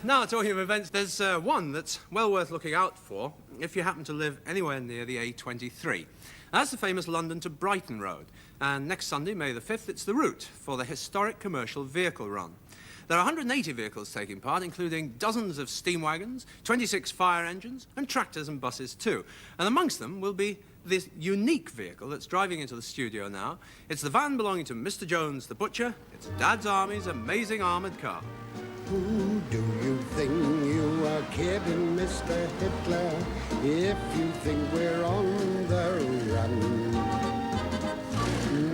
Now, talking of events, there's one that's well worth looking out for if you happen to live anywhere near the A23. That's the famous London to Brighton road. And next Sunday, May the 5th, it's the route for the historic commercial vehicle run. There are 180 vehicles taking part, including dozens of steam wagons, 26 fire engines, and tractors and buses too. And amongst them will be this unique vehicle that's driving into the studio now. It's the van belonging to Mr. Jones the Butcher. It's Dad's Army's amazing armoured car. Who do you think you are kidding, Mr. Hitler, if you think we're on the run?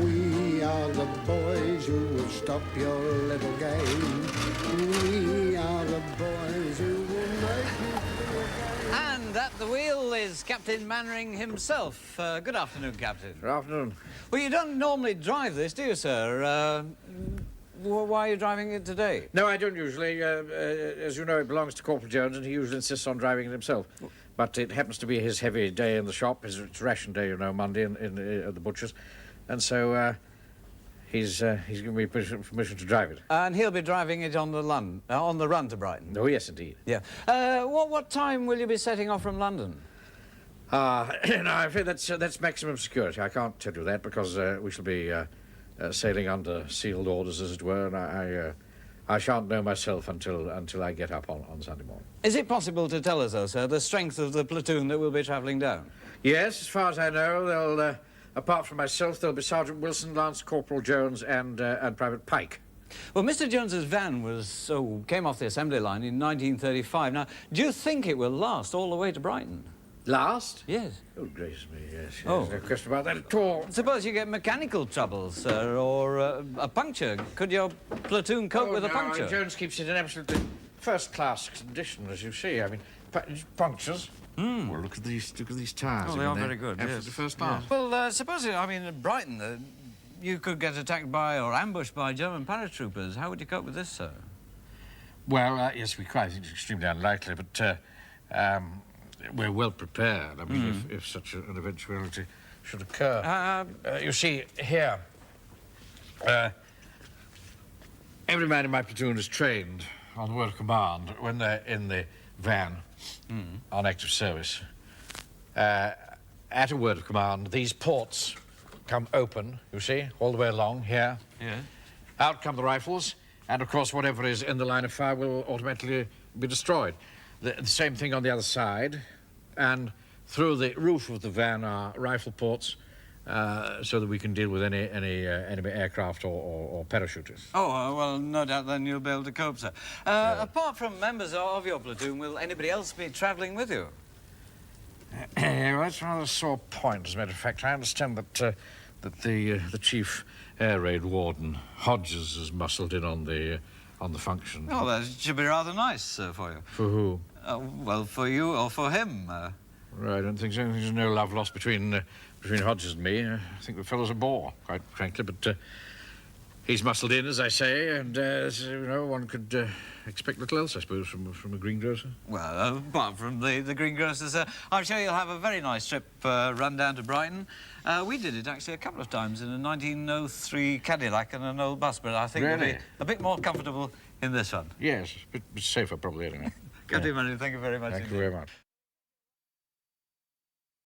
We are the boys who will stop your little game. We are the boys who will make you feel gay. And at the wheel is Captain Mannering himself. Good afternoon, Captain. Good afternoon. Well, you don't normally drive this, do you, sir? Why are you driving it today? No, I don't usually. As you know, it belongs to Corporal Jones, and he usually insists on driving it himself. But it happens to be his heavy day in the shop. It's ration day, you know, Monday at the butcher's. And so he's given me permission to drive it. And he'll be driving it on the run to Brighton? Oh, yes, indeed. Yeah. What time will you be setting off from London? No, I'm afraid that's maximum security. I can't tell you that because we shall be sailing under sealed orders, as it were, and I shan't know myself until I get up on Sunday morning. Is it possible to tell us, though, sir, the strength of the platoon that will be travelling down? Yes, as far as I know, they'll, apart from myself, there'll be Sergeant Wilson, Lance Corporal Jones, and Private Pike. Well, Mr. Jones's van came off the assembly line in 1935. Now, do you think it will last all the way to Brighton? Last? Yes. Oh, gracious me, yes. Oh. There's no question about that at all. Suppose you get mechanical troubles, sir, or a puncture. Could your platoon cope with a puncture? Jones keeps it in absolutely first-class condition, as you see. I mean, punctures. Mm. Well, look at these tyres. Oh, they are very good, Absolutely first class. Yeah. Well, suppose, I mean, in Brighton, you could get attacked by or ambushed by German paratroopers. How would you cope with this, sir? Well, yes, we quite think it's extremely unlikely, but we're well prepared. I mean, if such an eventuality should occur. You see, here, every man in my platoon is trained on the word of command when they're in the van on active service. At a word of command, these ports come open, you see, all the way along here. Yeah. Out come the rifles, and of course whatever is in the line of fire will automatically be destroyed. The same thing on the other side, and through the roof of the van are rifle ports, so that we can deal with any enemy aircraft or parachuters. Oh, well, no doubt then you'll be able to cope, sir. Apart from members of your platoon, will anybody else be travelling with you? Well, that's a rather sore point, as a matter of fact. I understand that the chief air raid warden, Hodges, has muscled in on the function. Oh, that should be rather nice for you. For who? Well, for you or for him. Well, I don't think so. There's no love lost between Hodges and me. I think the fellow's a bore, quite frankly, but he's muscled in, as I say, and, you know, one could expect little else, I suppose, from a greengrocer. Well, apart from the greengrocer, sir, I'm sure you'll have a very nice trip run down to Brighton. We did it, actually, a couple of times in a 1903 Cadillac and an old bus, but I think Really? it'll be a bit more comfortable in this one. Yes, a bit safer, probably, anyway. Captain Mannering, thank you very much. Thank you very much.